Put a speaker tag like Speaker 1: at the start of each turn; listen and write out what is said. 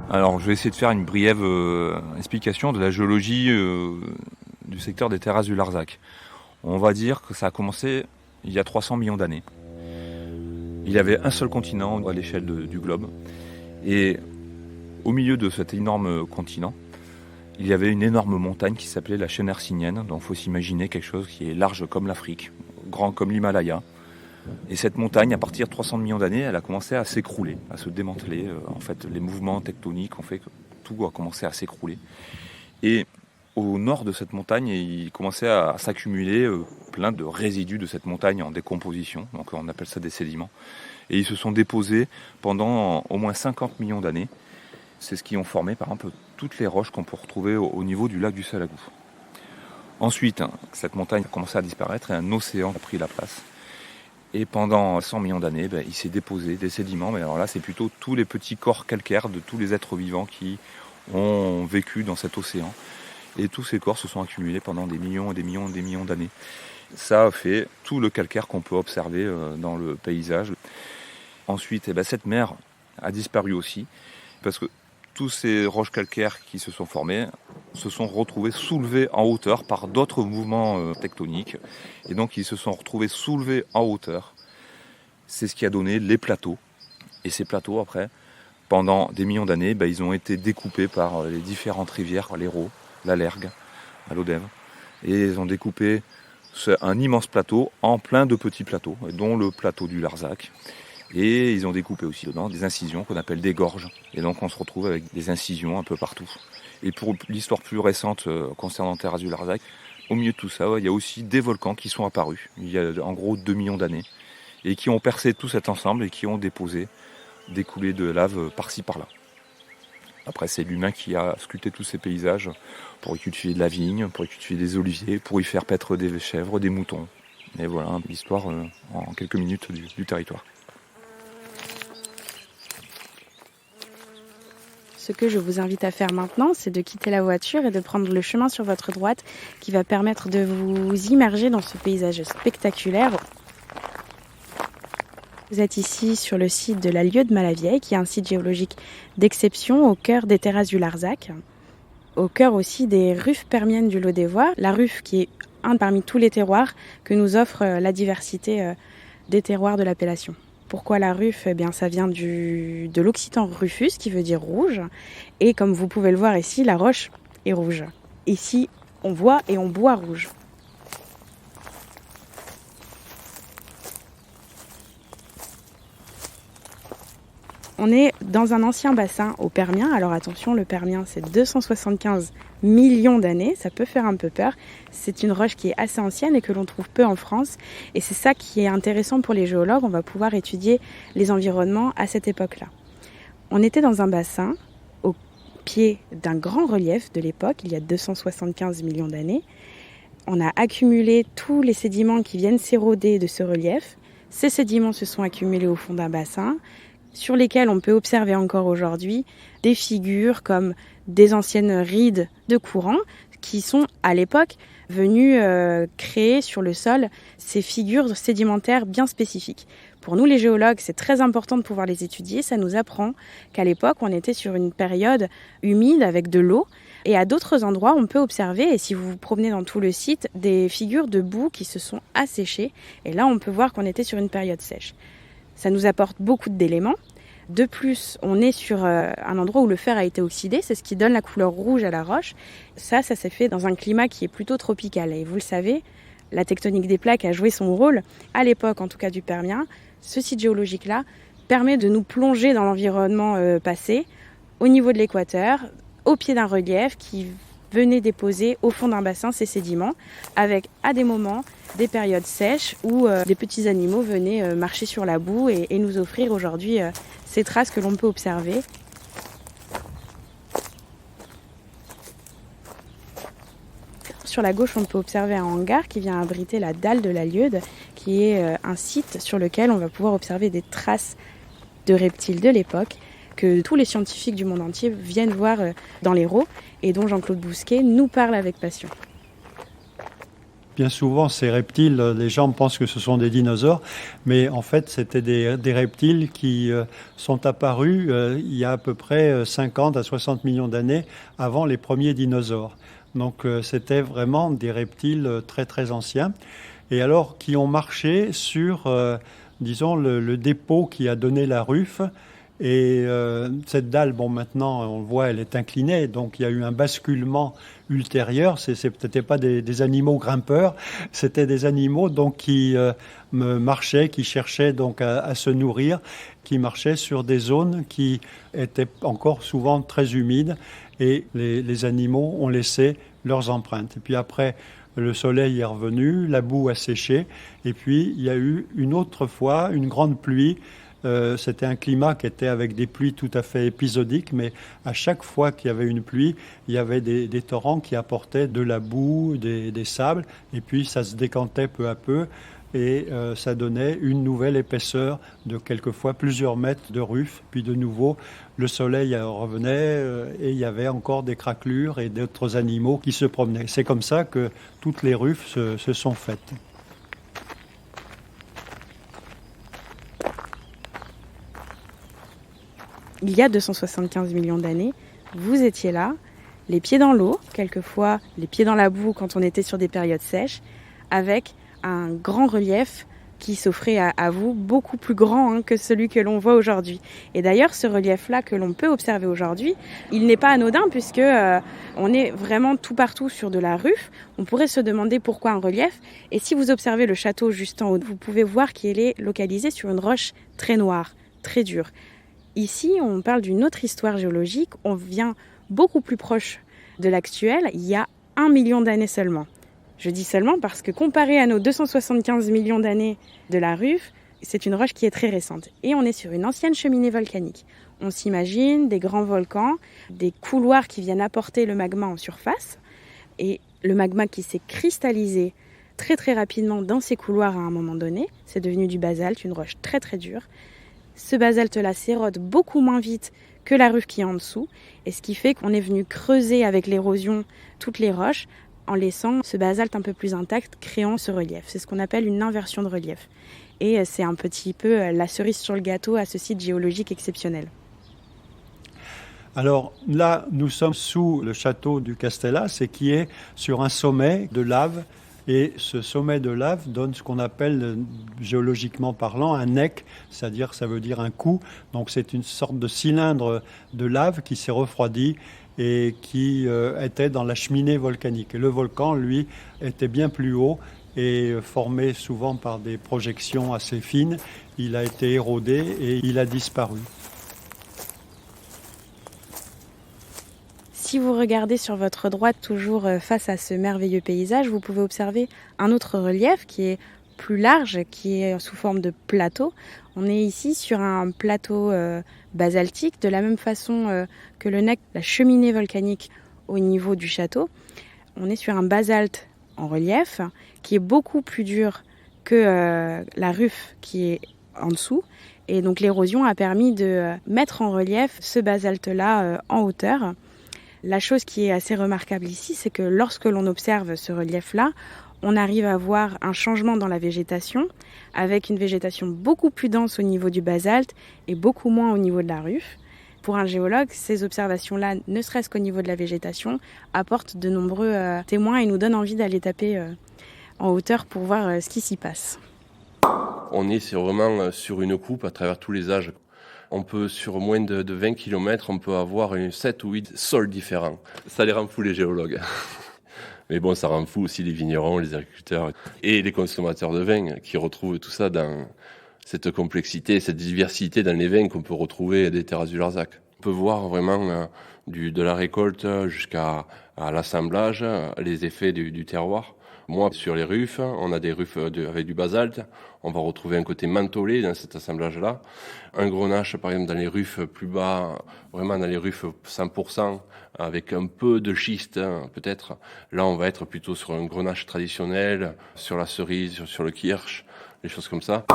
Speaker 1: Alors, je vais essayer de faire une brève explication de la géologie du secteur des terrasses du Larzac. On va dire que ça a commencé il y a 300 millions d'années. Il y avait un seul continent à l'échelle du globe. Et au milieu de cet énorme continent, il y avait une énorme montagne qui s'appelait la chaîne hercynienne. Donc il faut s'imaginer quelque chose qui est large comme l'Afrique, grand comme l'Himalaya. Et cette montagne, à partir de 300 millions d'années, elle a commencé à s'écrouler, à se démanteler. En fait, les mouvements tectoniques ont fait que tout a commencé à s'écrouler. Et au nord de cette montagne, il commençait à s'accumuler plein de résidus de cette montagne en décomposition. Donc on appelle ça des sédiments. Et ils se sont déposés pendant au moins 50 millions d'années. C'est ce qui ont formé par exemple toutes les roches qu'on peut retrouver au niveau du lac du Salagou. Ensuite, cette montagne a commencé à disparaître et un océan a pris la place. Et pendant 100 millions d'années, il s'est déposé des sédiments. Mais alors là, c'est plutôt tous les petits corps calcaires de tous les êtres vivants qui ont vécu dans cet océan. Et tous ces corps se sont accumulés pendant des millions et des millions et des millions d'années. Ça a fait tout le calcaire qu'on peut observer dans le paysage. Ensuite, cette mer a disparu aussi, parce que tous ces roches calcaires qui se sont formées se sont retrouvés soulevés en hauteur par d'autres mouvements tectoniques. Et donc ils se sont retrouvés soulevés en hauteur. C'est ce qui a donné les plateaux. Et ces plateaux, après, pendant des millions d'années, ils ont été découpés par les différentes rivières, l'Hérault, la Lergue, à l'Odève. Et ils ont découpé un immense plateau en plein de petits plateaux, dont le plateau du Larzac. Et ils ont découpé aussi dedans des incisions qu'on appelle des gorges. Et donc on se retrouve avec des incisions un peu partout. Et pour l'histoire plus récente concernant les terrasses du Larzac, au milieu de tout ça, il y a aussi des volcans qui sont apparus, il y a en gros 2 millions d'années, et qui ont percé tout cet ensemble et qui ont déposé des coulées de lave par-ci par-là. Après, c'est l'humain qui a sculpté tous ces paysages pour y cultiver de la vigne, pour y cultiver des oliviers, pour y faire paître des chèvres, des moutons. Et voilà l'histoire en quelques minutes du territoire.
Speaker 2: Ce que je vous invite à faire maintenant, c'est de quitter la voiture et de prendre le chemin sur votre droite qui va permettre de vous immerger dans ce paysage spectaculaire. Vous êtes ici sur le site de la Lieue de Malavieille, qui est un site géologique d'exception au cœur des terrasses du Larzac, au cœur aussi des ruffes permiennes du Lot-des-Voirs, la ruffe qui est un parmi tous les terroirs que nous offre la diversité des terroirs de l'appellation. Pourquoi la ruffe ? Ça vient de l'occitan rufus, qui veut dire rouge. Et comme vous pouvez le voir ici, la roche est rouge. Ici, on voit et on boit rouge. On est dans un ancien bassin au Permien. Alors attention, le Permien, c'est 275 millions d'années. Ça peut faire un peu peur. C'est une roche qui est assez ancienne et que l'on trouve peu en France. Et c'est ça qui est intéressant pour les géologues. On va pouvoir étudier les environnements à cette époque-là. On était dans un bassin au pied d'un grand relief de l'époque, il y a 275 millions d'années. On a accumulé tous les sédiments qui viennent s'éroder de ce relief. Ces sédiments se sont accumulés au fond d'un bassin, sur lesquels on peut observer encore aujourd'hui des figures comme des anciennes rides de courant qui sont à l'époque venues créer sur le sol ces figures sédimentaires bien spécifiques. Pour nous les géologues, c'est très important de pouvoir les étudier. Ça nous apprend qu'à l'époque, on était sur une période humide avec de l'eau. Et à d'autres endroits, on peut observer, et si vous vous promenez dans tout le site, des figures de boue qui se sont asséchées. Et là, on peut voir qu'on était sur une période sèche. Ça nous apporte beaucoup d'éléments. De plus, on est sur un endroit où le fer a été oxydé, c'est ce qui donne la couleur rouge à la roche. Ça s'est fait dans un climat qui est plutôt tropical. Et vous le savez, la tectonique des plaques a joué son rôle, à l'époque en tout cas du Permien. Ce site géologique-là permet de nous plonger dans l'environnement passé, au niveau de l'équateur, au pied d'un relief qui venait déposer au fond d'un bassin ces sédiments, avec à des moments des périodes sèches où des petits animaux venaient marcher sur la boue et nous offrir aujourd'hui ces traces que l'on peut observer. Sur la gauche, on peut observer un hangar qui vient abriter la dalle de la Lieude, qui est un site sur lequel on va pouvoir observer des traces de reptiles de l'époque que tous les scientifiques du monde entier viennent voir dans l'Hérault et dont Jean-Claude Bousquet nous parle avec passion.
Speaker 3: Bien souvent, ces reptiles, les gens pensent que ce sont des dinosaures, mais en fait, c'était des reptiles qui sont apparus il y a à peu près 50 à 60 millions d'années avant les premiers dinosaures. Donc, c'était vraiment des reptiles très, très anciens. Et alors, qui ont marché sur, disons, le dépôt qui a donné la ruffe. Et cette dalle, bon, maintenant, on le voit, elle est inclinée, donc il y a eu un basculement ultérieur. C'est peut-être pas des animaux grimpeurs, c'était des animaux donc qui marchaient, qui cherchaient donc à se nourrir, qui marchaient sur des zones qui étaient encore souvent très humides, et les animaux ont laissé leurs empreintes. Et puis après, le soleil est revenu, la boue a séché, et puis il y a eu une autre fois une grande pluie. C'était un climat qui était avec des pluies tout à fait épisodiques, mais à chaque fois qu'il y avait une pluie, il y avait des torrents qui apportaient de la boue, des sables, et puis ça se décantait peu à peu, et ça donnait une nouvelle épaisseur de quelquefois plusieurs mètres de ruffe. Puis de nouveau, le soleil revenait, et il y avait encore des craquelures et d'autres animaux qui se promenaient. C'est comme ça que toutes les ruffes se sont faites.
Speaker 2: Il y a 275 millions d'années, vous étiez là, les pieds dans l'eau, quelquefois les pieds dans la boue quand on était sur des périodes sèches, avec un grand relief qui s'offrait à vous, beaucoup plus grand que celui que l'on voit aujourd'hui. Et d'ailleurs, ce relief-là que l'on peut observer aujourd'hui, il n'est pas anodin puisque on est vraiment tout partout sur de la ruffe. On pourrait se demander pourquoi un relief. Et si vous observez le château juste en haut, vous pouvez voir qu'il est localisé sur une roche très noire, très dure. Ici, on parle d'une autre histoire géologique. On vient beaucoup plus proche de l'actuel, il y a 1 million d'années seulement. Je dis seulement parce que comparé à nos 275 millions d'années de la ruffe, c'est une roche qui est très récente. Et on est sur une ancienne cheminée volcanique. On s'imagine des grands volcans, des couloirs qui viennent apporter le magma en surface. Et le magma qui s'est cristallisé très très rapidement dans ces couloirs à un moment donné, c'est devenu du basalte, une roche très très dure. Ce basalte-là s'érode beaucoup moins vite que la ruffe qui est en dessous, et ce qui fait qu'on est venu creuser avec l'érosion toutes les roches en laissant ce basalte un peu plus intact, créant ce relief. C'est ce qu'on appelle une inversion de relief. Et c'est un petit peu la cerise sur le gâteau à ce site géologique exceptionnel.
Speaker 3: Alors là, nous sommes sous le château du Castellas, et qui est sur un sommet de lave. Et ce sommet de lave donne ce qu'on appelle, géologiquement parlant, un nec, c'est-à-dire ça veut dire un coup. Donc c'est une sorte de cylindre de lave qui s'est refroidi et qui était dans la cheminée volcanique. Et le volcan, lui, était bien plus haut et formé souvent par des projections assez fines. Il a été érodé et il a disparu.
Speaker 2: Si vous regardez sur votre droite, toujours face à ce merveilleux paysage, vous pouvez observer un autre relief qui est plus large, qui est sous forme de plateau. On est ici sur un plateau basaltique, de la même façon que le nec, la cheminée volcanique au niveau du château. On est sur un basalte en relief qui est beaucoup plus dur que la ruffe qui est en dessous. Et donc l'érosion a permis de mettre en relief ce basalte-là en hauteur. La chose qui est assez remarquable ici, c'est que lorsque l'on observe ce relief-là, on arrive à voir un changement dans la végétation, avec une végétation beaucoup plus dense au niveau du basalte et beaucoup moins au niveau de la ruffe. Pour un géologue, ces observations-là, ne serait-ce qu'au niveau de la végétation, apportent de nombreux témoins et nous donnent envie d'aller taper en hauteur pour voir ce qui s'y passe.
Speaker 4: On est vraiment sur une coupe à travers tous les âges. On peut, sur moins de 20 km, on peut avoir 7 ou 8 sols différents. Ça les rend fous, les géologues. Mais bon, ça rend fou aussi les vignerons, les agriculteurs et les consommateurs de vin qui retrouvent tout ça dans cette complexité, cette diversité dans les vins qu'on peut retrouver des terrasses du Larzac. On peut voir vraiment de la récolte jusqu'à l'assemblage, les effets du terroir. Moi, sur les ruffes, on a des ruffes avec du basalte. On va retrouver un côté mentholé dans cet assemblage-là. Un grenache, par exemple, dans les ruffes plus bas, vraiment dans les ruffes 100%, avec un peu de schiste, peut-être. Là, on va être plutôt sur un grenache traditionnel, sur la cerise, sur le kirsch, des choses comme ça.